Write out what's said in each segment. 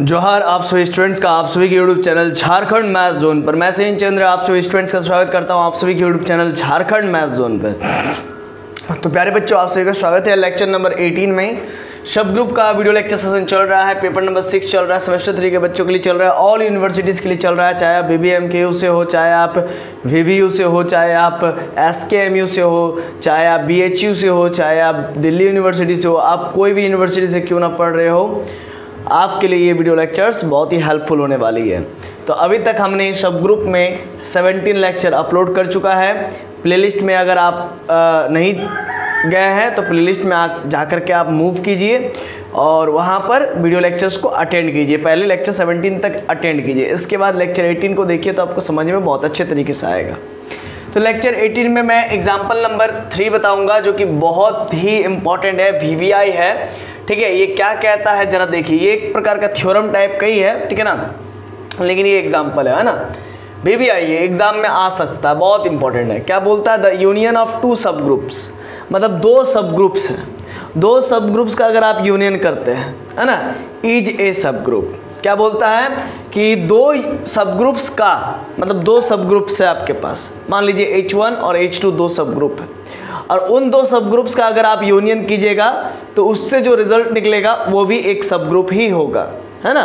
जोहार आप सभी स्टूडेंट्स का, आप सभी के YouTube channel Jharkhand math zone पर मैं सेन चंद्र आप सभी स्टूडेंट्स का स्वागत करता हूं आप सभी के YouTube channel Jharkhand math zone पर। तो प्यारे बच्चों, आप सभी का स्वागत है लेक्चर नंबर 18 में। सब ग्रुप का वीडियो लेक्चर सेशन चल रहा है, पेपर नंबर 6 चल रहा है, सेमेस्टर 3 के बच्चों के लिए चल रहा है, ऑल यूनिवर्सिटीज़ के लिए चल रहा है, चाहे आप BBMKU से हो, चाहे आप VVU से हो, चाहे आप SKMU से हो, चाहे आप BHU से हो, चाहे आप दिल्ली यूनिवर्सिटी से हो, आप कोई भी यूनिवर्सिटी से क्यों ना पढ़ रहे हो, आपके लिए ये वीडियो लेक्चर्स बहुत ही हेल्पफुल होने वाली है। तो अभी तक हमने सब ग्रुप में 17 लेक्चर अपलोड कर चुका है। प्लेलिस्ट में अगर आप नहीं गए हैं तो प्लेलिस्ट में जा कर के आप मूव कीजिए और वहाँ पर वीडियो लेक्चर्स को अटेंड कीजिए। पहले लेक्चर 17 तक अटेंड कीजिए, इसके बाद लेक्चर 18 को देखिए तो आपको समझ में बहुत अच्छे तरीके से आएगा। तो लेक्चर 18 में मैं एग्जाम्पल नंबर 3 बताऊँगा जो कि बहुत ही इम्पॉर्टेंट है, VVI है। ठीक है, ये क्या कहता है जरा देखिए। ये एक प्रकार का थ्योरम टाइप का ही है, ठीक है ना, लेकिन ये एग्जाम्पल है ना। VVI ये एग्जाम में आ सकता है, बहुत इंपॉर्टेंट है। क्या बोलता है? द यूनियन ऑफ टू सब ग्रुप्स, मतलब दो सब ग्रुप्स हैं। दो सब ग्रुप्स का अगर आप यूनियन करते हैं, है ना, इज ए सब ग्रुप। क्या बोलता है कि दो सब ग्रुप्स का मतलब दो सब ग्रुप्स है आपके पास। मान लीजिए H1 और H2 दो सब ग्रुप है, और उन दो सब ग्रुप्स का अगर आप यूनियन कीजिएगा तो उससे जो रिजल्ट निकलेगा वो भी एक सब ग्रुप ही होगा, है ना।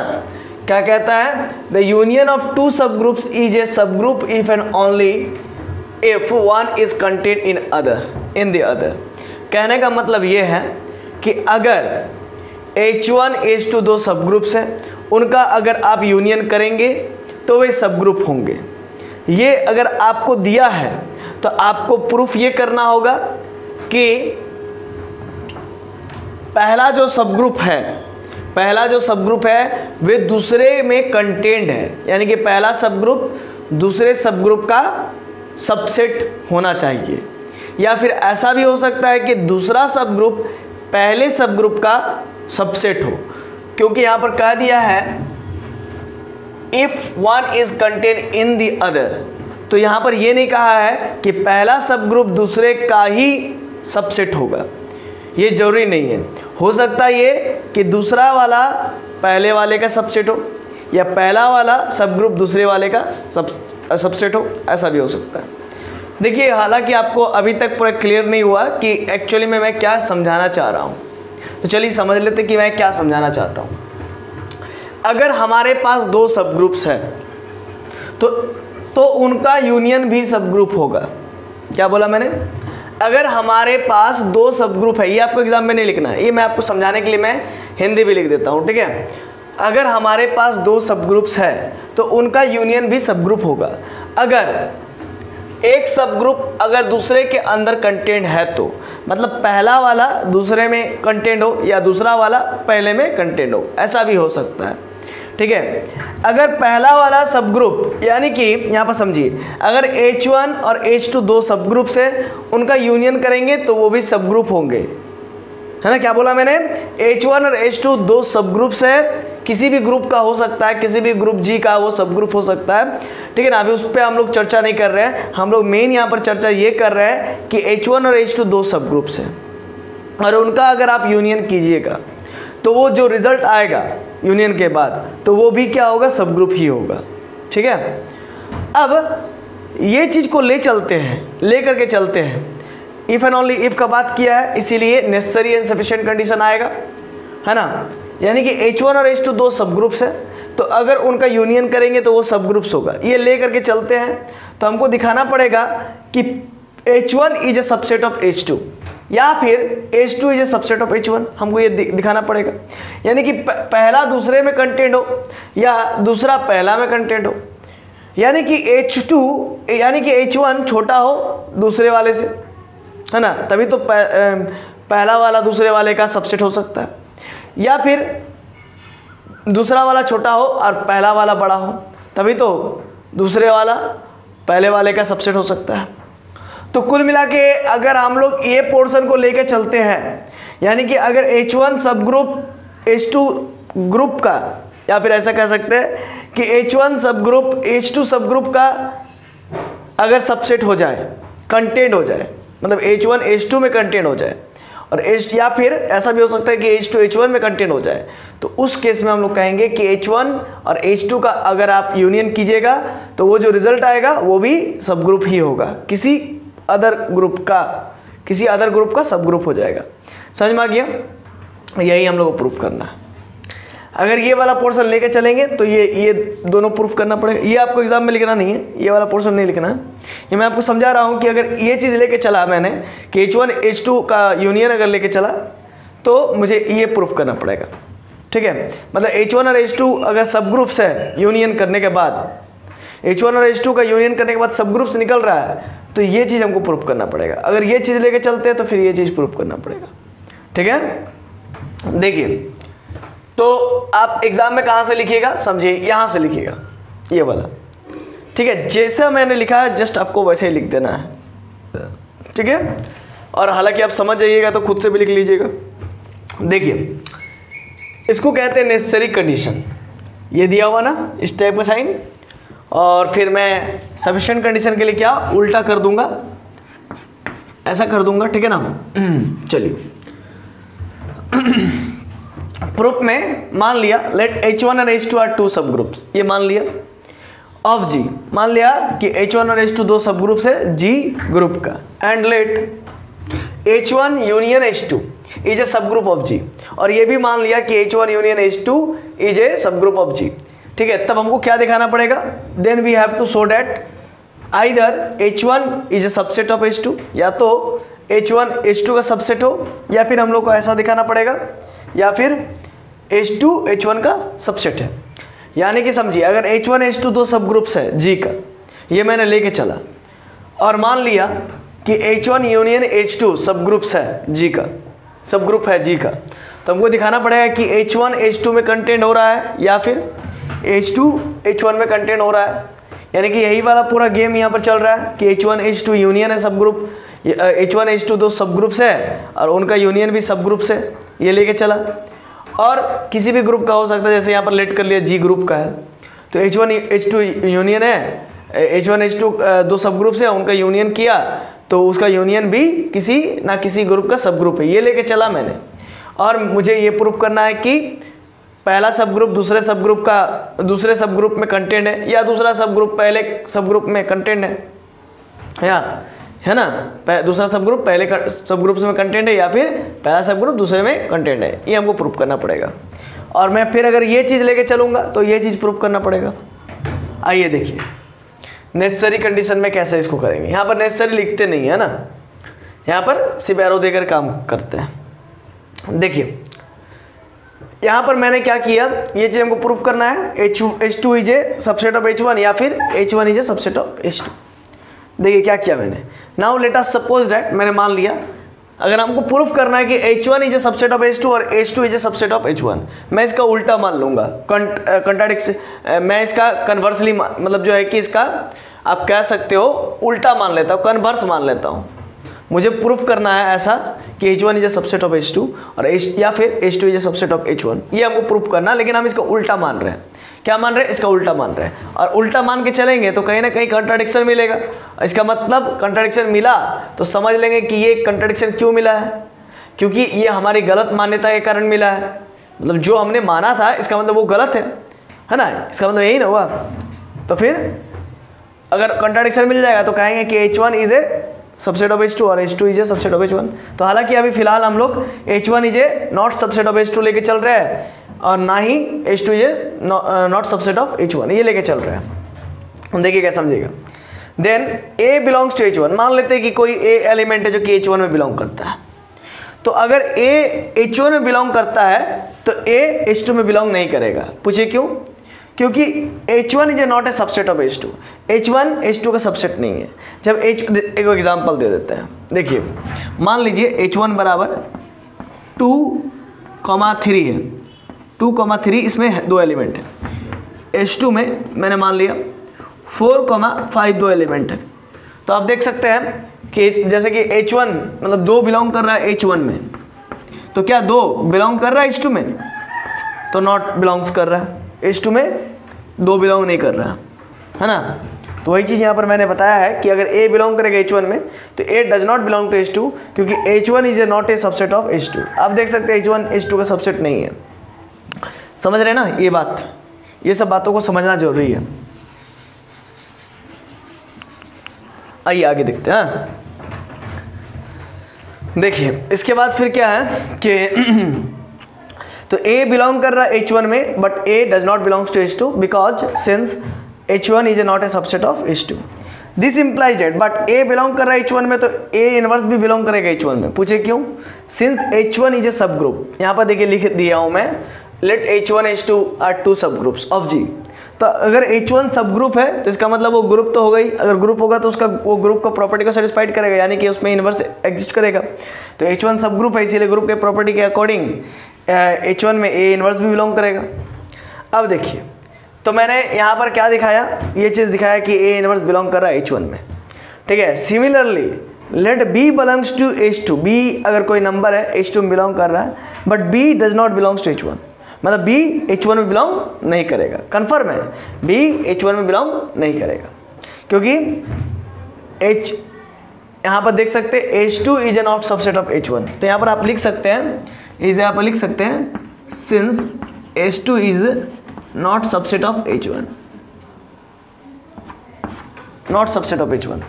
क्या कहता है? द यूनियन ऑफ टू सब ग्रुप्स इज ए सब group if and only if one is content in the other. कहने का मतलब ये है कि अगर H1 H2 दो सब ग्रुप्स हैं, उनका अगर आप यूनियन करेंगे तो वे सब ग्रुप होंगे। ये अगर आपको दिया है तो आपको प्रूफ ये करना होगा कि पहला जो सब ग्रुप है वे दूसरे में कंटेंट है, यानी कि पहला सब ग्रुप दूसरे सब ग्रुप का सबसेट होना चाहिए। या फिर ऐसा भी हो सकता है कि दूसरा सब ग्रुप पहले सब ग्रुप का सबसेट हो, क्योंकि यहाँ पर कह दिया है if one is content in the other. तो यहाँ पर ये नहीं कहा है कि पहला सब ग्रुप दूसरे का ही सबसेट होगा, ये जरूरी नहीं है। हो सकता है ये कि दूसरा वाला पहले वाले का सबसेट हो, या पहला वाला सब ग्रुप दूसरे वाले का सबसेट हो, ऐसा भी हो सकता है। देखिए, हालांकि आपको अभी तक पूरा क्लियर नहीं हुआ कि एक्चुअली में मैं क्या समझाना चाह रहा हूँ, तो चलिए समझ लेते कि मैं क्या समझाना चाहता हूँ। अगर हमारे पास दो सब ग्रुप्स हैं तो उनका यूनियन भी सब ग्रुप होगा। क्या बोला मैंने? अगर हमारे पास दो सब ग्रुप है, ये आपको एग्जाम में नहीं लिखना है, ये मैं आपको समझाने के लिए मैं हिंदी भी लिख देता हूँ, ठीक है। अगर हमारे पास दो सब ग्रुप्स है तो उनका यूनियन भी सब ग्रुप होगा। अगर एक सब ग्रुप अगर दूसरे के अंदर कंटेंट है तो मतलब पहला वाला दूसरे में कंटेंट हो या दूसरा वाला पहले में कंटेंट हो, ऐसा भी हो सकता है, ठीक है। अगर पहला वाला सब ग्रुप, यानी कि यहाँ पर समझिए, अगर H1 और H2 दो सब ग्रुप्स हैं, उनका यूनियन करेंगे तो वो भी सब ग्रुप होंगे, है ना। क्या बोला मैंने? H1 और H2 दो सब ग्रुप्स है, किसी भी ग्रुप का हो सकता है, किसी भी ग्रुप G का वो सब ग्रुप हो सकता है, ठीक है ना। अभी उस पर हम लोग चर्चा नहीं कर रहे हैं, हम लोग मेन यहाँ पर चर्चा ये कर रहे हैं कि H1 और H2 दो सब ग्रुप्स हैं, और उनका अगर आप यूनियन कीजिएगा तो वो जो रिजल्ट आएगा यूनियन के बाद तो वो भी क्या होगा? सब ग्रुप ही होगा, ठीक है। अब ये चीज़ को ले करके चलते हैं। इफ़ एंड ओनली इफ़ का बात किया है, इसीलिए नेसेसरी एंड सफिशिएंट कंडीशन आएगा, है ना। यानी कि H1 और H2 दो सब ग्रुप्स हैं, तो अगर उनका यूनियन करेंगे तो वो सब ग्रुप्स होगा। ये ले करके चलते हैं तो हमको दिखाना पड़ेगा कि H1 is a subset of H2 या फिर H2 is a subset of H1, हमको ये दिखाना पड़ेगा। यानी कि पहला दूसरे में कंटेंट हो या दूसरा पहला में कंटेंट हो, यानी कि H1 छोटा हो दूसरे वाले से, है ना, तभी तो पहला वाला दूसरे वाले का सबसेट हो सकता है, या फिर दूसरा वाला छोटा हो और पहला वाला बड़ा हो, तभी तो दूसरे वाला पहले वाले का सबसेट हो सकता है। तो कुल मिला के अगर हम लोग ये पोर्शन को लेकर चलते हैं, यानी कि अगर H1 सब ग्रुप H2 ग्रुप का, या फिर ऐसा कह सकते हैं कि H1 सब ग्रुप H2 सब ग्रुप का अगर सबसेट हो जाए, कंटेंट हो जाए, मतलब H1 H2 में कंटेंट हो जाए, और H या फिर ऐसा भी हो सकता है कि H2 H1 में कंटेंट हो जाए, तो उस केस में हम लोग कहेंगे कि H1 और H2 का अगर आप यूनियन कीजिएगा तो वो जो रिजल्ट आएगा वो भी सब ग्रुप ही होगा, किसी अदर ग्रुप का सब ग्रुप हो जाएगा। समझ में आ गया? यही हम लोग को प्रूफ करना है। अगर ये वाला पोर्शन लेके चलेंगे तो ये दोनों प्रूफ करना पड़ेगा। ये आपको एग्जाम में लिखना नहीं है, ये वाला पोर्शन नहीं लिखना है, ये मैं आपको समझा रहा हूँ कि अगर ये चीज़ लेके चला मैंने कि H1 H2 का यूनियन अगर लेके चला तो मुझे ये प्रूफ करना पड़ेगा। ठीक है, मतलब H1 और H2 अगर सब ग्रुप्स है, यूनियन करने के बाद H1 और H2 का यूनियन करने के बाद सब ग्रुप्स निकल रहा है, तो ये चीज़ हमको प्रूफ करना पड़ेगा। अगर ये चीज़ लेके चलते हैं तो फिर ये चीज़ प्रूफ करना पड़ेगा। ठीक है, देखिए तो आप एग्जाम में कहाँ से लिखिएगा, समझिए यहाँ से लिखिएगा ये वाला। ठीक है, जैसा मैंने लिखा है जस्ट आपको वैसे ही लिख देना है। ठीक है, और हालांकि आप समझ जाइएगा तो खुद से भी लिख लीजिएगा। देखिए इसको कहते हैं नेसेसरी कंडीशन, ये दिया हुआ ना इस टाइप का साइन, और फिर मैं सफिशिएंट कंडीशन के लिए क्या उल्टा कर दूंगा, ऐसा कर दूंगा। ठीक है ना, चलिए प्रूफ में मान लिया लेट H1 और H2 आर टू सब ग्रुप्स, ये मान लिया ऑफ G, मान लिया कि H1 और H2 दो सब ग्रुप्स है G ग्रुप का, and let H1 union H2 is a सब ग्रुप ऑफ G, और ये भी मान लिया कि H1 union H2 is a सब ग्रुप ऑफ G। ठीक है, तब हमको क्या दिखाना पड़ेगा, then we have to show that either H1 is a subset of H2, या तो H1 H2 का सबसेट हो, या फिर हम लोग को ऐसा दिखाना पड़ेगा, या फिर H2 H1 का सबसेट है। यानी कि समझिए अगर H1 H2 दो सब ग्रुप्स है G का, ये मैंने लेके चला और मान लिया कि H1 यूनियन H2 सब ग्रुप्स है G का, सब ग्रुप है G का, तो हमको दिखाना पड़ेगा कि H1 H2 में कंटेंट हो रहा है या फिर H2 H1 में कंटेंट हो रहा है। यानी कि यही वाला पूरा गेम यहाँ पर चल रहा है कि H1 H2 यूनियन है सब ग्रुप, H1 H2 दो सब ग्रुप्स है और उनका यूनियन भी सब ग्रुप्स है, ये लेके चला। और किसी भी ग्रुप का हो सकता है, जैसे यहाँ पर लेट कर लिया G ग्रुप का है, तो H1 H2 यूनियन है, H1 H2 दो सब ग्रुप्स है, उनका यूनियन किया तो उसका यूनियन भी किसी ना किसी ग्रुप का सब ग्रुप है, ये लेके चला मैंने। और मुझे ये प्रूफ करना है कि पहला सब ग्रुप दूसरे सब ग्रुप में कंटेंट है, या दूसरा सब ग्रुप पहले सब ग्रुप में कंटेंट है ना, दूसरा सब ग्रुप पहले सब ग्रुप में कंटेंट है, या फिर पहला सब ग्रुप दूसरे में कंटेंट है, ये हमको प्रूफ करना पड़ेगा। और मैं फिर अगर ये चीज़ लेके चलूँगा तो ये चीज़ प्रूफ करना पड़ेगा। आइए देखिए नेसेसरी कंडीशन में कैसे इसको करेंगे। यहाँ पर नेसेसरी लिखते नहीं है ना, यहाँ पर सिर्फ एरो देकर काम करते हैं। देखिए यहाँ पर मैंने क्या किया, ये चीज़ हमको प्रूफ करना है H2 is a subset of H1 या फिर H1 is a subset of H2। देखिए क्या किया मैंने, now let us suppose that, मैंने मान लिया अगर हमको प्रूफ करना है कि H1 is a subset of H2 और H2 is a subset of H1, मैं इसका उल्टा मान लूँगा, मैं इसका कन्वर्सली मतलब जो है कि इसका आप कह सकते हो उल्टा मान लेता हूँ, कन्वर्स मान लेता हूँ। मुझे प्रूफ करना है ऐसा कि H1 is a subset of H2 और या फिर H2 is a subset of H1, ये हमको प्रूफ करना है, लेकिन हम इसका उल्टा मान रहे हैं। क्या मान रहे हैं? इसका उल्टा मान रहे हैं। और उल्टा मान के चलेंगे तो कहीं ना कहीं कंट्राडिक्शन मिलेगा। इसका मतलब कंट्राडिक्शन मिला तो समझ लेंगे कि ये कंट्राडिक्शन क्यों मिला है, क्योंकि ये हमारी गलत मान्यता के कारण मिला है। मतलब जो हमने माना था इसका मतलब वो गलत है ना, इसका मतलब यही ना हुआ। तो फिर अगर कंट्राडिक्शन मिल जाएगा तो कहेंगे कि H1 is a subset of H2 और H2 is a subset of H1। तो हालांकि अभी फिलहाल हम लोग H1 is a not subset of H2 लेके चल रहे हैं और ना ही H2 is a not subset of H1, ये लेके चल रहे हैं। देखिए क्या समझिएगा। Then A belongs to H1, मान लेते हैं कि कोई A एलिमेंट है जो कि H1 में बिलोंग करता है। तो अगर A H1 में बिलोंग करता है तो A H2 में बिलोंग नहीं करेगा। पूछिए क्यों? क्योंकि H1 is a not a subset of H2, H1 H2 का सबसेट नहीं है। जब एक एग्जांपल दे देते हैं, देखिए मान लीजिए H1 बराबर 2,3 है, 2,3 इसमें दो एलिमेंट है। H2 में मैंने मान लिया 4,5 दो एलिमेंट है। तो आप देख सकते हैं कि जैसे कि H1 मतलब 2 बिलोंग कर रहा है H1 में, तो क्या 2 बिलोंग कर रहा है H2 में? तो नॉट बिलोंग्स कर रहा है। H2 में 2 बिलोंग नहीं कर रहा है ना। तो वही चीज़ यहाँ पर मैंने बताया है कि अगर A बिलोंग करेगा H1 में तो A does not belong to H2, क्योंकि H1 is not a subset of H2। आप देख सकते हैं H1 H2 का सबसेट नहीं है। समझ रहे हैं ना ये बात, ये सब बातों को समझना जरूरी है। आइए आगे देखते हैं। देखिए इसके बाद फिर क्या है कि तो A बिलोंग कर रहा है H1 में, but A does not belongs to H2 because since H1 is not a subset of H2। This implies that, but A belong कर रहा है H1 में तो A इनवर्स भी बिलोंग करेगा H1 में। पूछे क्यों? सिंस H1 इज ए सब ग्रुप। यहाँ पर देखिए लिख दिया हूँ मैं, let H1 H2 are two subgroups of G। तो अगर H1 सब ग्रुप है तो इसका मतलब वो ग्रुप तो हो गई, अगर ग्रुप होगा तो उसका वो ग्रुप को प्रॉपर्टी को सेटिस्फाइड करेगा, यानी कि उसमें इनवर्स एग्जिस्ट करेगा। तो H1 सब ग्रुप है, इसीलिए ग्रुप के प्रॉपर्टी के अकॉर्डिंग H1 में A इनवर्स भी बिलोंग करेगा। अब देखिए तो मैंने यहाँ पर क्या दिखाया, ये चीज़ दिखाया कि A इनवर्स बिलोंग कर रहा है H1 में, ठीक है। Similarly let B belongs to H2, B अगर कोई नंबर है H2 में बिलोंग कर रहा है, but B does not belongs to H1, मतलब B H1 में बिलोंग नहीं करेगा। कन्फर्म है, B H1 में बिलोंग नहीं करेगा, क्योंकि H यहाँ पर देख सकते हैं H2 is a not subset of H1। तो यहाँ पर आप लिख सकते हैं, इस यहाँ पर लिख सकते हैं since H2 is not subset of H1, not subset of H1।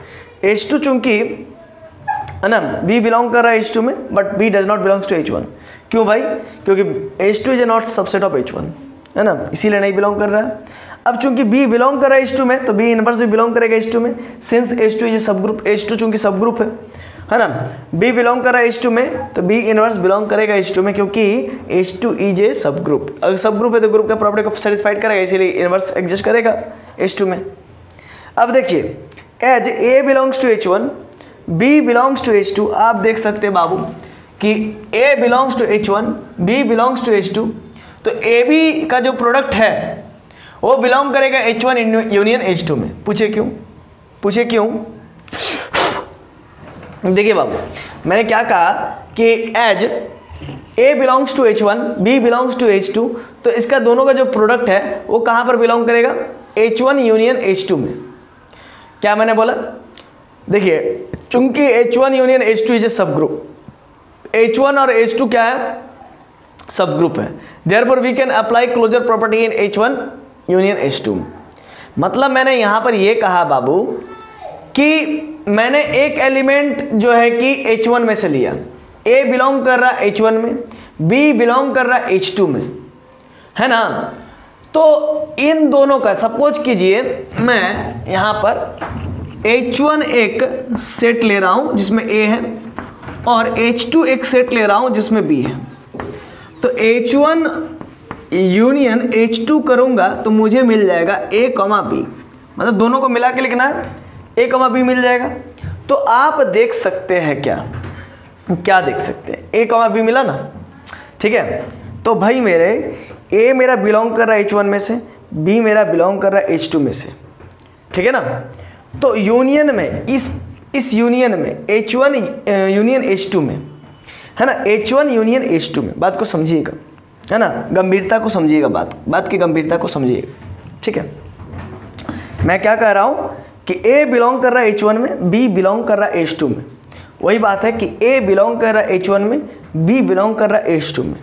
H2 चूंकि है ना B बिलोंग कर रहा है H2 में, but B does not belongs to H1। क्यों भाई? क्योंकि H2 is a not subset of H1, है ना, इसीलिए नहीं बिलोंग कर रहा है। अब चूंकि B बिलोंग कर रहा है H2 में तो B इनवर्स भी बिलोंग करेगा H2 में, सिंस H2 इज ए सब ग्रुप। H2 चूंकि सब ग्रुप है ना, B बिलोंग कर रहा है H2 में तो B इनवर्स बिलोंग करेगा H2 में, क्योंकि H2 इज ए सब ग्रुप। अगर सब ग्रुप है तो ग्रुप का प्रॉपर्टी को सेटिस्फाइड करेगा, इसीलिए इनवर्स एग्जिस्ट करेगा H2 में। अब देखिए as A belongs to H1, B belongs to H2, आप देख सकते हैं बाबू कि A belongs to H1, B belongs to H2, तो AB का जो प्रोडक्ट है वो बिलोंग करेगा H1 यूनियन H2 में। पूछे क्यों? पूछे क्यों? देखिए बाबू मैंने क्या कहा कि as A belongs to H1, B belongs to H2, तो इसका दोनों का जो प्रोडक्ट है वो कहाँ पर बिलोंग करेगा? H1 यूनियन H2 में। क्या मैंने बोला? देखिए चूंकि H1 union H2 is a subgroup, H1 और H2 क्या है? सब ग्रुप है। Therefore we can apply closure property in H1 union H2। मतलब मैंने यहाँ पर ये कहा बाबू कि मैंने एक एलिमेंट जो है कि H1 में से लिया, A बिलोंग कर रहा है H1 में, B बिलोंग कर रहा है H2 में, है ना। तो इन दोनों का सपोज कीजिए मैं यहाँ पर H1 एक सेट ले रहा हूँ जिसमें A है और H2 एक सेट ले रहा हूँ जिसमें B है। तो H1 यूनियन H2 करूँगा तो मुझे मिल जाएगा A, B, मतलब दोनों को मिला के लिखना है, A, B मिल जाएगा। तो आप देख सकते हैं क्या देख सकते हैं? A, B मिला ना, ठीक है। तो भाई मेरे A मेरा बिलोंग कर रहा है H1 में से, B मेरा बिलोंग कर रहा है H2 में से, ठीक है ना। तो यूनियन में इस यूनियन में H1 यूनियन H2 में, है ना, H1 यूनियन H2 में, बात को समझिएगा, है ना, गंभीरता को समझिएगा, बात की गंभीरता को समझिएगा, ठीक है। मैं क्या कह रहा हूँ कि A बिलोंग कर रहा है H1 में, B बिलोंग कर रहा है H2 में। वही बात है कि A बिलोंग कर रहा है H1 में, B बिलोंग कर रहा है H2 में,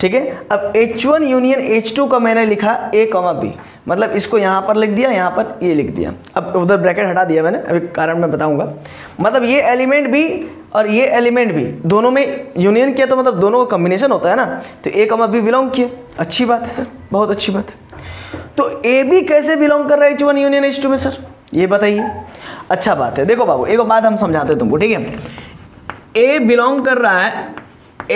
ठीक है। अब H1 यूनियन H2 का मैंने लिखा A, B, मतलब इसको यहाँ पर लिख दिया, यहाँ पर ये लिख दिया। अब उधर ब्रैकेट हटा दिया मैंने, अभी कारण मैं बताऊंगा। मतलब ये एलिमेंट भी और ये एलिमेंट भी दोनों में यूनियन किया तो मतलब दोनों का कॉम्बिनेशन होता है ना। तो A, B बिलोंग किया, अच्छी बात है सर, बहुत अच्छी बात है। तो AB कैसे बिलोंग कर रहा है H1 यूनियन H2 में सर, ये बताइए। अच्छा बात है, देखो बाबू एक बात हम समझाते हैं तुमको, ठीक है। A बिलोंग कर रहा है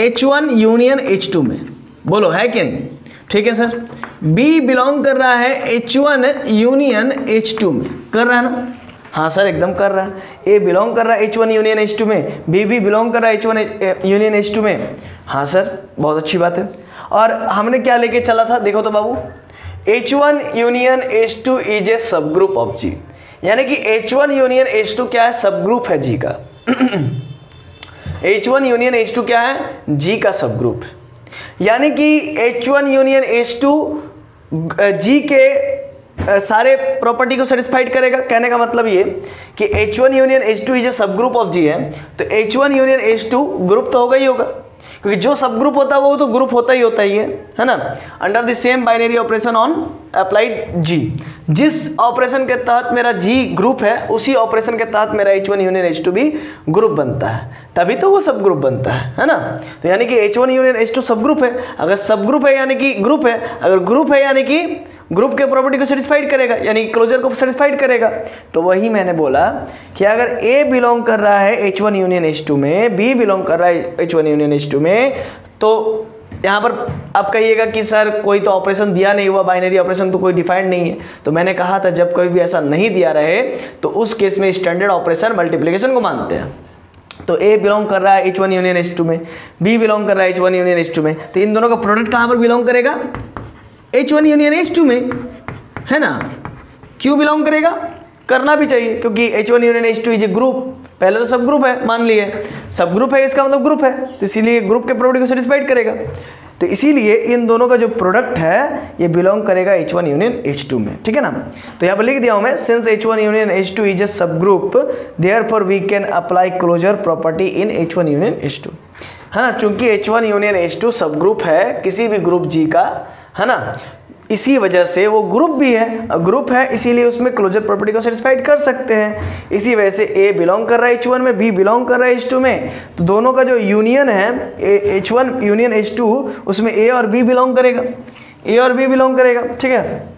H1 यूनियन H2 में, बोलो है कि नहीं? ठीक है सर। B बिलोंग कर रहा है H1 यूनियन H2 में, कर रहा है ना? हाँ सर एकदम कर रहा है। A बिलोंग कर रहा है H1 यूनियन H2 में, B भी बिलोंग कर रहा है H1 यूनियन H2 में। हाँ सर बहुत अच्छी बात है। और हमने क्या लेके चला था, देखो तो बाबू, H1 union H2 is a सब ग्रुप ऑफ G, यानी कि H1 यूनियन H2 क्या है? सब ग्रुप है G का। H1 यूनियन H2 क्या है? G का सब ग्रुप है। यानी कि H1 यूनियन H2 G के सारे प्रॉपर्टी को सेटिस्फाइड करेगा। कहने का मतलब ये कि H1 union H2 is a सब ग्रुप ऑफ G है, तो H1 यूनियन H2 ग्रुप तो होगा ही होगा, क्योंकि जो सब ग्रुप होता है वो तो ग्रुप होता ही है ना। Under the same binary operation on applied G, जिस ऑपरेशन के तहत मेरा G ग्रुप है उसी ऑपरेशन के तहत मेरा H1 यूनियन H2 भी ग्रुप बनता है, तभी तो वो सब ग्रुप बनता है ना। तो यानी कि H1 union H2 subgroup है, अगर सब ग्रुप है यानी कि ग्रुप है, अगर ग्रुप है यानी कि ग्रुप के प्रॉपर्टी को सेटिस्फाइड करेगा, यानी क्लोजर को सेटिस्फाइड करेगा। तो वही मैंने बोला कि अगर A बिलोंग कर रहा है H1 यूनियन H2 में, B बिलोंग कर रहा है H1 यूनियन H2 में, तो यहाँ पर आप कहिएगा कि सर कोई तो ऑपरेशन दिया नहीं हुआ, बाइनरी ऑपरेशन तो कोई डिफाइंड नहीं है। तो मैंने कहा था जब कोई भी ऐसा नहीं दिया रहे तो उस केस में स्टैंडर्ड ऑपरेशन मल्टीप्लिकेशन को मानते हैं। तो A बिलोंग कर रहा है H1 यूनियन H2 में, B बिलोंग कर रहा है H1 यूनियन H2 में, तो इन दोनों का प्रोडक्ट कहाँ पर बिलोंग करेगा? H1 यूनियन H2 में, है ना। क्यों बिलोंग करेगा? करना भी चाहिए, क्योंकि H1 union H2 is A group, पहले तो सब ग्रुप है मान लिए, सब ग्रुप है इसका मतलब ग्रुप है, तो इसीलिए ग्रुप के प्रॉपर्टी को सेटिस्फाइड करेगा। तो इसीलिए इन दोनों का जो प्रोडक्ट है ये बिलोंग करेगा H1 यूनियन H2 में, ठीक है ना। तो यहाँ पर लिख दिया हूँ मैं, since H1 union H2 is a subgroup therefore we can apply closure property in H1 union H2, है ना। चूंकि H1 union H2 subgroup है किसी भी ग्रुप G का, है ना, इसी वजह से वो ग्रुप भी है, ग्रुप है इसीलिए उसमें क्लोजर प्रॉपर्टी को सेटिस्फाइड कर सकते हैं। इसी वजह से A बिलोंग कर रहा है H1 में, B बिलोंग कर रहा है H2 में, तो दोनों का जो यूनियन है H1 यूनियन H2 उसमें A और B बिलोंग करेगा, A और B बिलोंग करेगा, ठीक है।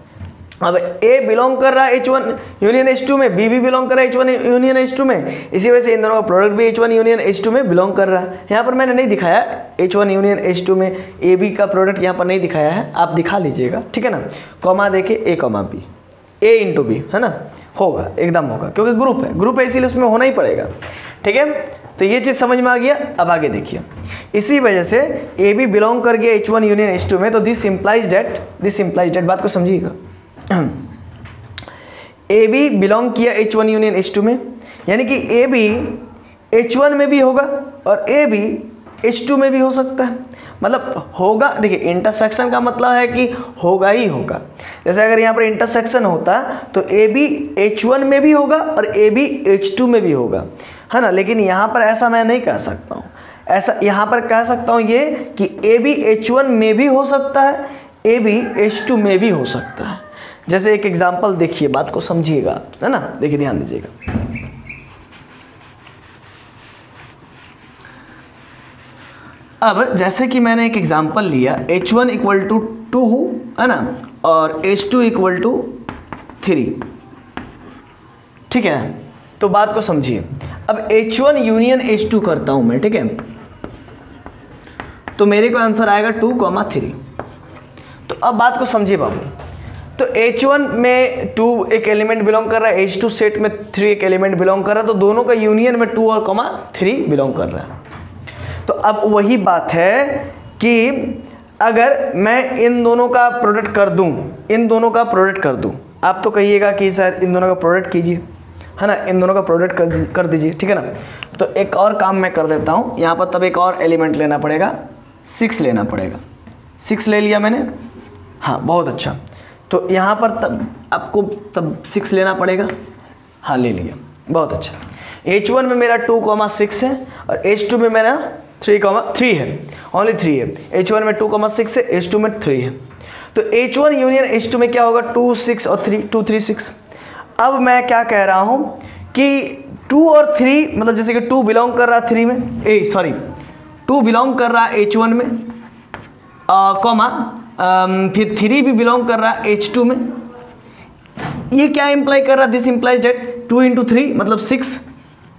अब A बिलोंग कर रहा है H1 यूनियन H2 में, B भी बिलोंग कर रहा है H1 यूनियन H2 में, इसी वजह से इन दोनों का प्रोडक्ट भी H1 यूनियन H2 में बिलोंग कर रहा है। यहाँ पर मैंने नहीं दिखाया H1 यूनियन H2 में AB का प्रोडक्ट यहाँ पर नहीं दिखाया है, आप दिखा लीजिएगा, ठीक है ना। कॉमा देके A comma B, A into B, है ना, होगा एकदम होगा, क्योंकि ग्रुप है इसीलिए उसमें होना ही पड़ेगा, ठीक है। तो ये चीज़ समझ में आ गया। अब आगे देखिए, इसी वजह से AB बिलोंग कर गया H1 यूनियन H2 में, तो दिस इम्प्लाइज डेट बात को समझिएगा। AB बिलोंग किया H1 यूनियन H2 में, यानी कि AB H1 में भी होगा और AB H2 में भी हो सकता है, मतलब होगा। देखिए इंटरसेक्शन का मतलब है कि होगा ही होगा। जैसे अगर यहाँ पर इंटरसेक्शन होता तो AB H1 में भी होगा और AB H2 में भी होगा, है ना। लेकिन यहाँ पर ऐसा मैं नहीं कह सकता हूँ, ऐसा यहाँ पर कह सकता हूँ ये कि AB H1 में भी हो सकता है, AB H2 में भी हो सकता है। जैसे एक एग्जांपल देखिए, बात को समझिएगा, है ना, देखिए ध्यान दीजिएगा। अब जैसे कि मैंने एक एग्जांपल लिया H1 इक्वल टू 2, है ना, और H2 इक्वल टू 3, ठीक है। तो बात को समझिए, अब H1 यूनियन H2 करता हूं मैं, ठीक है, तो मेरे को आंसर आएगा 2,3। तो अब बात को समझिए बाबू, तो H1 में 2 एक एलिमेंट बिलोंग कर रहा है, H2 सेट में 3 एक एलिमेंट बिलोंग कर रहा है, तो दोनों का यूनियन में 2 और 3 बिलोंग कर रहा है। तो अब वही बात है कि अगर मैं इन दोनों का प्रोडक्ट कर दूं, आप तो कहिएगा कि सर इन दोनों का प्रोडक्ट कीजिए, है ना, इन दोनों का प्रोडक्ट कर दीजिए, ठीक है ना। तो एक और काम मैं कर देता हूँ यहाँ पर, तब एक और एलिमेंट लेना पड़ेगा, 6 लेना पड़ेगा। 6 ले लिया मैंने, हाँ बहुत अच्छा। तो यहाँ पर तब आपको 6 लेना पड़ेगा, हाँ ले लिया, बहुत अच्छा। H1 में मेरा 2,6 है और H2 में मेरा 3 है, ओनली 3 है। H1 में 2,6 है, H2 में 3 है। तो H1 यूनियन H2 में क्या होगा? 2, 6 और 3, 2, 3, 6। अब मैं क्या कह रहा हूँ कि 2 और 3, मतलब जैसे कि 2 बिलोंग कर रहा है 3 में, 2 बिलोंग कर रहा है H1 में, कॉमा फिर 3 भी बिलोंग कर रहा है H2 में। ये क्या इंप्लाई कर रहा है? दिस इंप्लाइज डेट 2 × 3 मतलब 6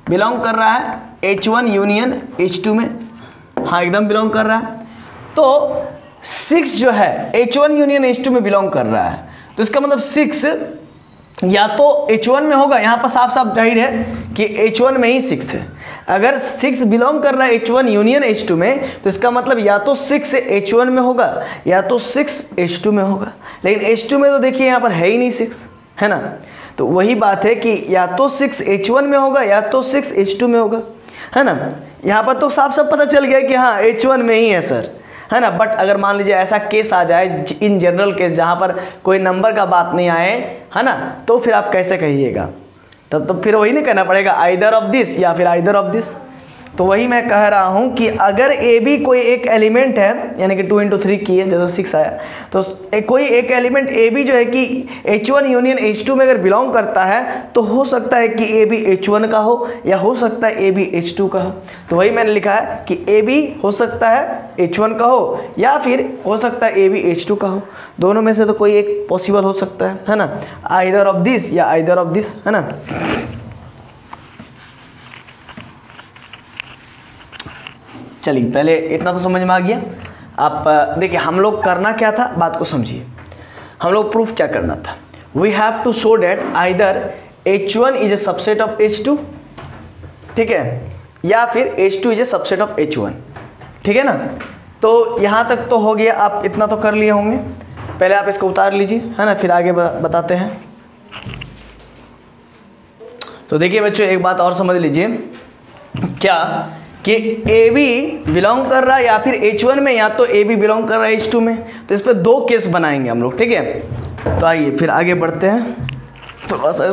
बिलोंग कर रहा है H1 यूनियन H2 में, हाँ एकदम बिलोंग कर रहा है। तो 6 जो है H1 यूनियन H2 में बिलोंग कर रहा है, तो इसका मतलब 6 या तो H1 में होगा, यहाँ पर साफ साफ जाहिर है कि H1 में ही 6 है। अगर 6 बिलोंग कर रहा है H1 यूनियन H2 में, तो इसका मतलब या तो 6 H1 में होगा या तो 6 H2 में होगा। लेकिन H2 में तो देखिए यहाँ पर है ही नहीं 6, है ना। तो वही बात है कि या तो 6 H1 में होगा या तो 6 H2 में होगा, है ना। यहाँ पर तो साफ साफ पता चल गया कि हाँ H1 में ही है सर। है ना। बट अगर मान लीजिए ऐसा केस आ जाए इन जनरल केस जहाँ पर कोई नंबर का बात नहीं आए, है ना, तो फिर आप कैसे कहिएगा, तब तो फिर वही नहीं कहना पड़ेगा आइदर ऑफ दिस या फिर आइदर ऑफ दिस। तो वही मैं कह रहा हूँ कि अगर ए बी कोई एक एलिमेंट है, यानी कि 2 × 3 की है जैसे 6 आया, तो कोई एक एलिमेंट ए बी जो है कि H1 यूनियन H2 में अगर बिलोंग करता है तो हो सकता है कि ए बी H1 का हो या हो सकता है ए बी H2 का हो। तो वही मैंने लिखा है कि ए बी हो सकता है H1 का हो या फिर हो सकता है ए बी H2 का हो, दोनों में से तो कोई एक पॉसिबल हो सकता है ना, आइदर ऑफ दिस या आइदर ऑफ दिस, है ना। चलिए पहले इतना तो समझ में आ गया। आप देखिए हम लोग करना क्या था, बात को समझिए। हम लोग प्रूफ क्या करना था, we have to show that either H1 is a subset of H2, ठीक है, या फिर H2 is a subset of H1, ठीक है ना। तो यहाँ तक तो हो गया, आप इतना तो कर लिए होंगे। पहले आप इसको उतार लीजिए, है ना, फिर आगे बताते हैं। तो देखिए बच्चों एक बात और समझ लीजिए, क्या कि ए बी बिलोंग कर रहा है या फिर H1 में, या तो ए बी बिलोंग कर रहा है H2 में। तो इस पर 2 केस बनाएंगे हम लोग, ठीक है। तो आइए फिर आगे बढ़ते हैं थोड़ा सा।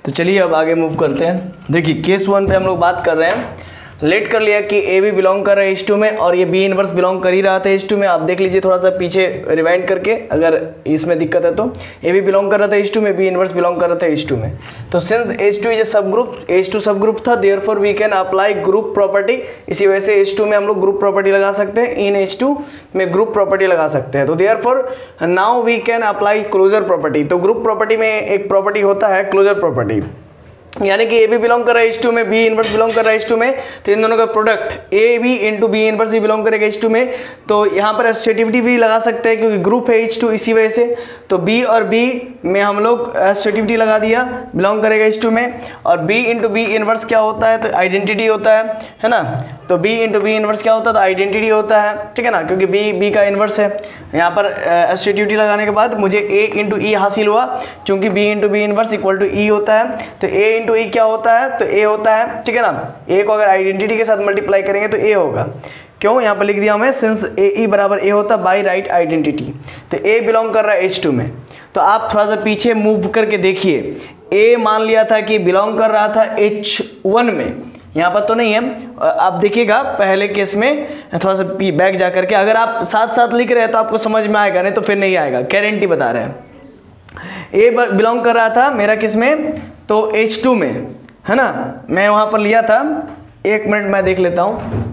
तो चलिए अब आगे मूव करते हैं। देखिए केस 1 पे हम लोग बात कर रहे हैं। लेट कर लिया कि ए बी बिलोंग कर रहा है H2 में और ये बी इनवर्स बिलोंग कर ही रहा था H2 में। आप देख लीजिए थोड़ा सा पीछे रिवाइंड करके, अगर इसमें दिक्कत है तो ए बी बिलोंग कर रहा था H2 में, बी इनवर्स बिलोंग कर रहा था H2 में। तो सिंस H2 इज ए सब ग्रुप, H2 सब ग्रुप था, therefore we can apply group property. इसी वजह से H2 में हम लोग ग्रुप प्रॉपर्टी लगा सकते हैं, इन H2 में ग्रुप प्रॉपर्टी लगा सकते हैं। तो therefore now we can apply closure property. तो ग्रुप प्रॉपर्टी में एक प्रॉपर्टी होता है क्लोजर प्रॉपर्टी, यानी कि ए बी बिलोंग कर रहा है H2 में, बी इनवर्स बिलोंग कर रहा है H2 में, तो इन दोनों का product A B into B inverse ही बिलोंग करेगा H2 में। तो यहाँ पर एसोसिएटिविटी भी लगा सकते हैं क्योंकि ग्रुप है H2, इसी वजह से। तो बी और बी में हम लोग एसोसिएटिविटी लगा दिया, बिलोंग करेगा H2 में। और बी इंटू बी इनवर्स क्या होता है, तो आइडेंटिटी होता है ना। तो बी इंटू बी इनवर्स क्या होता है, तो आइडेंटिटी होता है, ठीक है ना, क्योंकि बी का इनवर्स है। यहाँ पर एसोसिएटिविटी लगाने के बाद मुझे ए इंटू ई हासिल हुआ, चूंकि b into B inverse equal to e होता है। तो ए इंटू ई क्या होता है, तो ए होता है, ठीक है ना। ए को अगर आइडेंटिटी के साथ मल्टीप्लाई करेंगे तो ए होगा। क्यों, यहाँ पर लिख दिया हमें, सिंस ए ई बराबर ए होता है बाई राइट आइडेंटिटी। तो ए बिलोंग कर रहा है H2 में। तो आप थोड़ा सा पीछे मूव करके देखिए, ए मान लिया था कि बिलोंग कर रहा था H1 में, यहाँ पर तो नहीं है। आप देखिएगा पहले केस में थोड़ा सा बैक जा करके, अगर आप साथ साथ लिख रहे हैं तो आपको समझ में आएगा, नहीं तो फिर नहीं आएगा, गारंटी बता रहे हैं। ए बिलोंग कर रहा था मेरा किस में, तो H2 में, है ना। मैं वहाँ पर लिया था, 1 मिनट मैं देख लेता हूँ,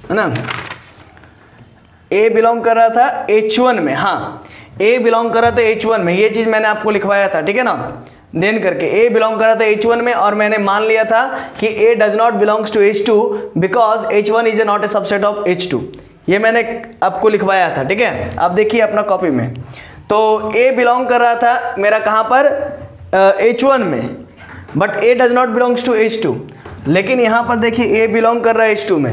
है ना। ए बिलोंग कर रहा था H1 में, हाँ ए बिलोंग कर रहा था H1 में, ये चीज़ मैंने आपको लिखवाया था, ठीक है ना, देन करके ए बिलोंग कर रहा था H1 में। और मैंने मान लिया था कि a does not belongs to H2 because H1 is not a subset of H2, ये मैंने आपको लिखवाया था, ठीक है। आप देखिए अपना कॉपी में। तो ए बिलोंग कर रहा था मेरा कहाँ पर, H1 में, but A does not belongs to H2। लेकिन यहाँ पर देखिए ए बिलोंग कर रहा है H2 में,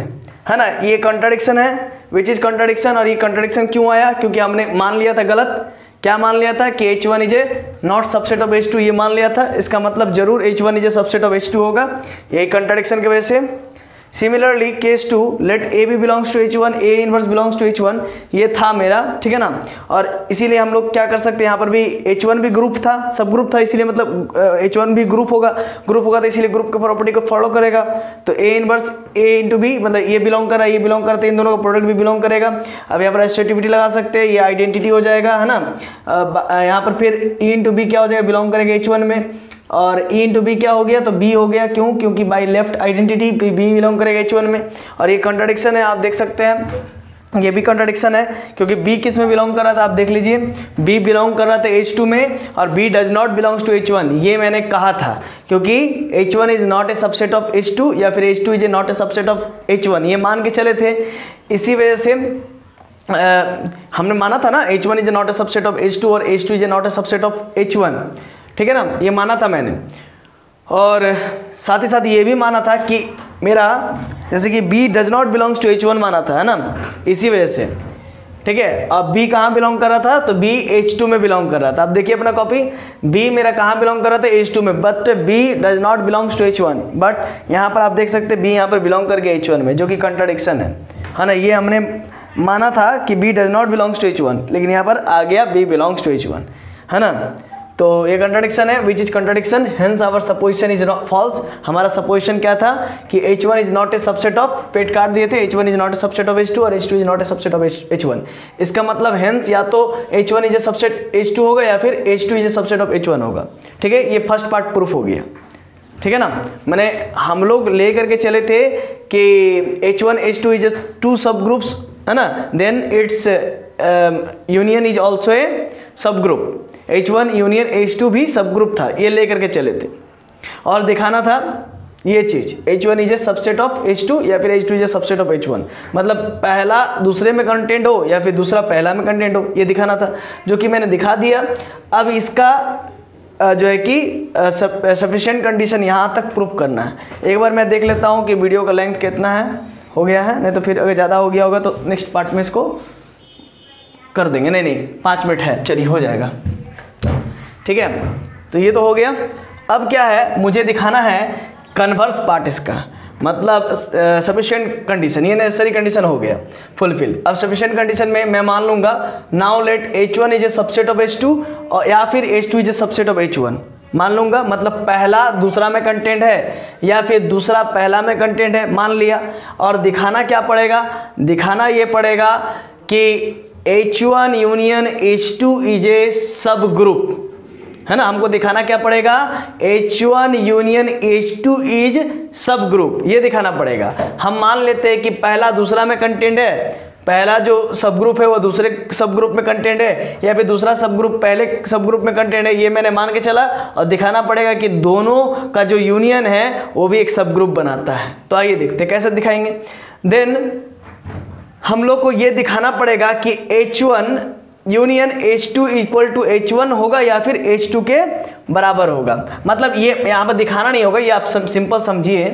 है ना। ये कंट्राडिक्शन है, विच इज कंट्राडिक्शन। और ये कंट्राडिक्शन क्यों आया, क्योंकि हमने मान लिया था गलत। क्या मान लिया था कि H1 is a not subset of H2, ये मान लिया था। इसका मतलब जरूर H1 is a subset of H2 होगा, यही कंट्राडिक्शन की वजह से। Similarly case 2, let A B belongs to H1, A inverse belongs to H1, ये था मेरा, ठीक है ना। और इसीलिए हम लोग क्या कर सकते हैं, यहाँ पर भी H1 भी ग्रुप था, सब ग्रुप था, इसीलिए मतलब H1 भी ग्रुप होगा तो इसीलिए ग्रुप की प्रॉपर्टी को फॉलो करेगा। तो A inverse A into B, मतलब ये बिलोंग कर रहा है, ये बिलोंग करते हैं, इन दोनों का प्रोडक्ट भी बिलोंग करेगा। अब यहाँ पर एसोसिएटिविटी लगा सकते हैं, ये आइडेंटिटी हो जाएगा, है ना। यहाँ पर फिर ई इंटू बी क्या हो जाएगा, बिलोंग करेगा H1 में। और ई इंटू बी क्या हो गया, तो बी हो गया, क्यों, क्योंकि by left identity B belong करेगा H1 में। और ये कंट्राडिक्शन है, आप देख सकते हैं, ये भी कंट्राडिक्शन है, क्योंकि बी किस में बिलोंग कर रहा था, आप देख लीजिए, बी बिलोंग कर रहा था H2 में और B does not belongs to H1, ये मैंने कहा था, क्योंकि H1 is not a subset of H2 या फिर H2 is not a subset of H1, ये मान के चले थे। इसी वजह से हमने माना था ना H1 is not a subset of H2 और H2 is not a subset of H1, ठीक है ना, ये माना था मैंने। और साथ ही साथ ये भी माना था कि मेरा जैसे कि B does not belongs to H1 माना था, है ना, इसी वजह से, ठीक ठीक है। अब बी कहाँ बिलोंग कर रहा था, तो बी H2 में बिलोंग कर रहा था। अब देखिए अपना कॉपी, बी मेरा कहाँ बिलोंग कर रहा था, H2 में, but B does not belongs to H1। But यहाँ पर आप देख सकते हैं बी यहाँ पर बिलोंग करके H1 में, जो कि कंट्राडिक्शन है ना। ये हमने माना था कि B does not belongs to H1, लेकिन यहाँ पर आ गया बी बिलोंग्स टू H1, है ना। तो ये कंट्राडिक्शन है, which is contradiction, hence our supposition is not false. हमारा सपोजिशन क्या था कि H1 is not a subset of, पेट काट दिए थे, H1 is not a subset of H2 और H2 is not a subset of H1। इसका मतलब हेंस या तो H1 is a subset H2 होगा या फिर H2 is a subset of H1 होगा, ठीक है। ये फर्स्ट पार्ट प्रूफ हो गया, ठीक है ना। मैंने हम लोग ले करके चले थे कि H1 H2 is to subgroups, है ना, then it's union is also a subgroup. H1 union H2 भी सब ग्रुप था, ये लेकर के चले थे और दिखाना था ये चीज, H1 is a subset of H2 या फिर H2 is a subset of H1, मतलब पहला दूसरे में कंटेंट हो या फिर दूसरा पहला में कंटेंट हो, ये दिखाना था, जो कि मैंने दिखा दिया। अब इसका जो है कि सफिशिएंट कंडीशन यहाँ तक प्रूफ करना है। एक बार मैं देख लेता हूँ कि वीडियो का लेंथ कितना है, हो गया है, नहीं तो फिर अगर ज़्यादा हो गया होगा तो नेक्स्ट पार्ट में इसको कर देंगे। नहीं 5 मिनट है, चलिए हो जाएगा, ठीक है। तो ये तो हो गया। अब क्या है, मुझे दिखाना है कन्वर्स पार्ट इसका, मतलब सफिशिएंट कंडीशन, ये नेसेसरी कंडीशन हो गया फुलफिल। अब सफिशिएंट कंडीशन में मैं मान लूँगा now let H1 is a subset of H2 और या फिर H2 is a subset of H1 मान लूँगा, मतलब पहला दूसरा में कंटेंट है या फिर दूसरा पहला में कंटेंट है, मान लिया। और दिखाना क्या पड़ेगा, दिखाना ये पड़ेगा कि H1 union H2 is a subgroup, है ना। हमको दिखाना क्या पड़ेगा, H1 यूनियन H2 इज सब ग्रुप, ये दिखाना पड़ेगा। हम मान लेते हैं कि पहला दूसरा में कंटेंट है, पहला जो सब ग्रुप है वो दूसरे सब ग्रुप में कंटेंट है या फिर दूसरा सब ग्रुप पहले सब ग्रुप में कंटेंट है, ये मैंने मान के चला। और दिखाना पड़ेगा कि दोनों का जो यूनियन है वो भी एक सब ग्रुप बनाता है। तो आइए देखते हैं कैसे दिखाएंगे। देन हम लोग को ये दिखाना पड़ेगा कि H1 union H2 equal to H1 होगा या फिर H2 के बराबर होगा। मतलब ये यहाँ पर दिखाना नहीं होगा, ये आप सिंपल समझिए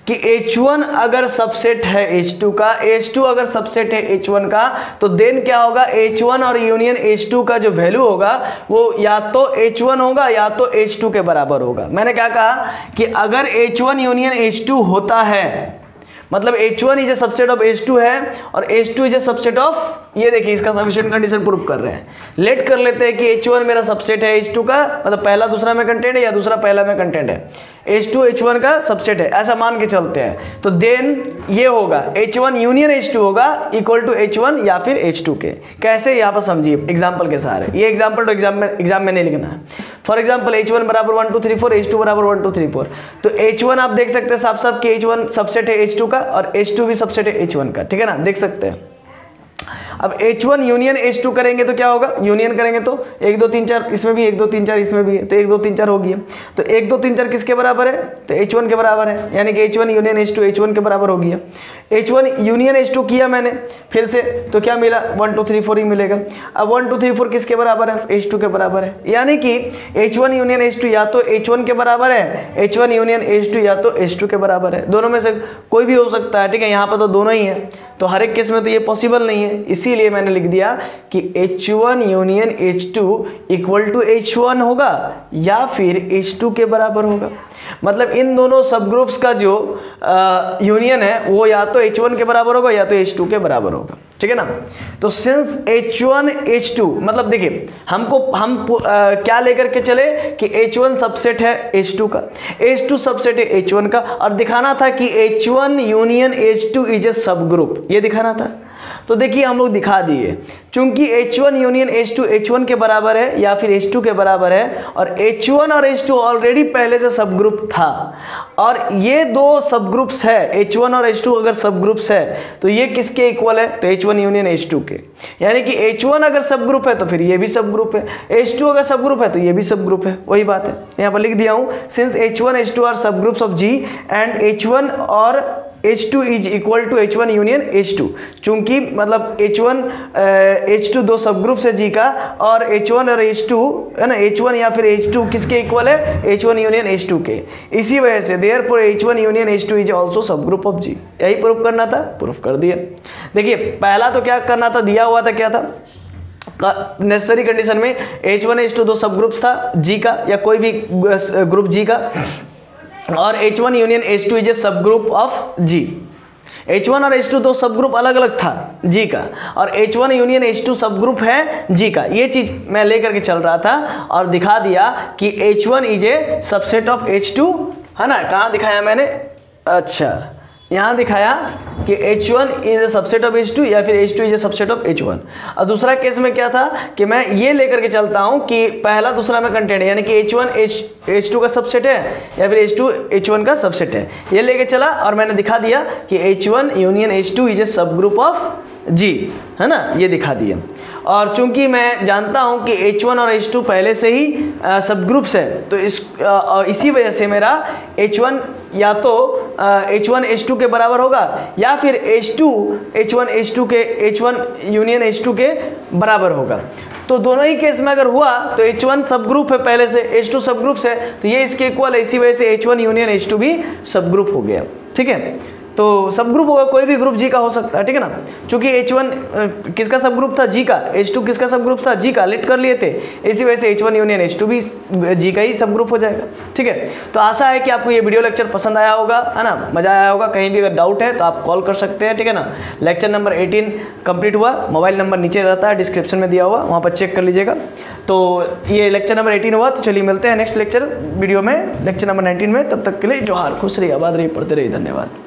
कि H1 अगर सबसेट है H2 का, H2 अगर सबसेट है H1 का, तो देन क्या होगा, H1 और यूनियन H2 का जो वैल्यू होगा वो या तो H1 होगा या तो H2 के बराबर होगा। मैंने क्या कहा कि अगर H1 यूनियन H2 होता है, मतलब H1 is a subset of H2 है और H2 is a subset of, ये देखिए इसका सफिशिएंट कंडीशन प्रूव कर रहे हैं। लेट कर लेते हैं कि H1 मेरा सबसेट है H2 का, मतलब पहला दूसरा में कंटेंट है या दूसरा पहला में कंटेंट है, H2 H1 का सबसेट है, ऐसा मान के चलते हैं। तो देन ये होगा H1 यूनियन H2 होगा इक्वल टू H1 या फिर H2 के। कैसे, यहाँ पर समझिए एग्जाम्पल के सहारे। ये एग्जाम्पल तो एग्जाम में नहीं लिखना है। फॉर एग्जाम्पल H1 बराबर 1 2 3 4, H2 बराबर 1 2 3 4। तो H1 आप देख सकते हैं साफ साफ कि H1 सबसेट है H2 का और H2 भी सबसेट है H1 का, ठीक है ना, देख सकते हैं। अब H1 यूनियन H2 करेंगे तो क्या होगा, यूनियन करेंगे तो 1 2 3 4 इसमें भी 1 2 3 4 इसमें भी है, तो 1 2 3 4 हो गया। तो 1 2 3 4 किसके बराबर है, तो H1 के बराबर है, यानी कि H1 यूनियन H2 H1 के बराबर हो गया। H1 यूनियन H2 किया मैंने फिर से, तो क्या मिला 1 2 3 4 ही मिलेगा। अब 1 2 3 4 किसके बराबर है, H2 के बराबर है, यानी कि H1 यूनियन H2 या तो H1 के बराबर है, H1 यूनियन H2 या तो H2 के बराबर है, दोनों में से कोई भी हो सकता है, ठीक है। यहाँ पर तो दोनों ही है, तो हर एक केस में तो ये पॉसिबल नहीं है, इसीलिए मैंने लिख दिया कि H1 union H2 equal to H1 होगा या फिर H2 के बराबर होगा। मतलब इन दोनों सब ग्रुप्स का जो यूनियन है वो या तो H1 के बराबर होगा या तो H2 के बराबर होगा, ठीक है ना। तो सिंस H1 H2, मतलब देखिए हम क्या लेकर के चले कि H1 सबसेट है H2 का, H2 सबसेट है H1 का, और दिखाना था कि H1 union H2 is a सब ग्रुप, ये दिखाना था। तो देखिए हम लोग दिखा दिए, चूंकि H1 यूनियन H2 H1 के बराबर है या फिर H2 के बराबर है, और H1 और H2 ऑलरेडी पहले से सब ग्रुप था, और ये दो सब ग्रुप्स है, H1 और H2 अगर सब ग्रुप्स है तो ये किसके इक्वल है, तो H1 यूनियन H2 के। यानी कि H1 अगर सब ग्रुप है तो फिर ये भी सब ग्रुप है, H2 अगर सब ग्रुप है तो ये भी सब ग्रुप है, वही बात है। यहाँ पर लिख दिया हूँ, सिंस H1 H2 आर सब groups of G and H1 और H2 is equal to H1 union H2, चूंकि मतलब H1 H2 दो सब ग्रुप है G का, और H1 और H2 है ना, H1 या फिर H2 किसके इक्वल है, H1 यूनियन H2 के। इसी वजह से therefore H1 union H2 is also सब ग्रुप ऑफ G। यही प्रूफ करना था, प्रूफ कर दिया। देखिए पहला तो क्या करना था, दिया हुआ था क्या था, नेसेसरी कंडीशन में H1 H2 दो सब ग्रुप्स था G का, या कोई भी ग्रुप G का, और H1 union H2 is a सब ग्रुप ऑफ G। H1 और H2 दो सब ग्रुप अलग अलग था G का, और H1 union H2 subgroup है G का। ये चीज मैं लेकर के चल रहा था और दिखा दिया कि H1 is a subset of H2, है ना। कहाँ दिखाया मैंने, अच्छा यहाँ दिखाया कि H1 is a subset of H2 या फिर H2 is a subset of H1। और दूसरा केस में क्या था कि मैं ये लेकर के चलता हूँ कि पहला दूसरा में कंटेंट है, यानी कि H1 H2 का सबसेट है या फिर H2 H1 का सबसेट है, ये लेके चला और मैंने दिखा दिया कि H1 union H2 is a सब ग्रुप ऑफ G, है ना, ये दिखा दिया। और चूंकि मैं जानता हूं कि H1 और H2 पहले से ही सब ग्रुप्स है, तो इसी वजह से मेरा H1 या तो H1 H2 के बराबर होगा, या फिर H2 H1 H2 के H1 यूनियन H2 के बराबर होगा। तो दोनों ही केस में अगर हुआ तो H1 सब ग्रुप है पहले से, H2 सब ग्रुप्स है, तो ये इसके इक्वल है, इसी वजह से H1 यूनियन H2 भी सब ग्रुप हो गया। ठीक है, तो सब ग्रुप होगा, कोई भी ग्रुप G का हो सकता है, ठीक है ना। चूंकि H1 किसका सब ग्रुप था, G का, H2 किसका सब ग्रुप था, G का, लेट कर लिए थे, इसी वजह से H1 यूनियन H2 भी G का ही सब ग्रुप हो जाएगा। ठीक है, तो आशा है कि आपको ये वीडियो लेक्चर पसंद आया होगा, है ना, मजा आया होगा। कहीं भी अगर डाउट है तो आप कॉल कर सकते हैं, ठीक है ना। लेक्चर नंबर 18 कंप्लीट हुआ, मोबाइल नंबर नीचे रहता है, डिस्क्रिप्शन में दिया हुआ, वहाँ पर चेक कर लीजिएगा। तो ये लेक्चर नंबर 18 हुआ, तो चलिए मिलते हैं नेक्स्ट लेक्चर वीडियो में, लेक्चर नंबर 19 में। तब तक के लिए जोहार, खुश रहिए, आबाद रहिए, पढ़ते रहिए, धन्यवाद।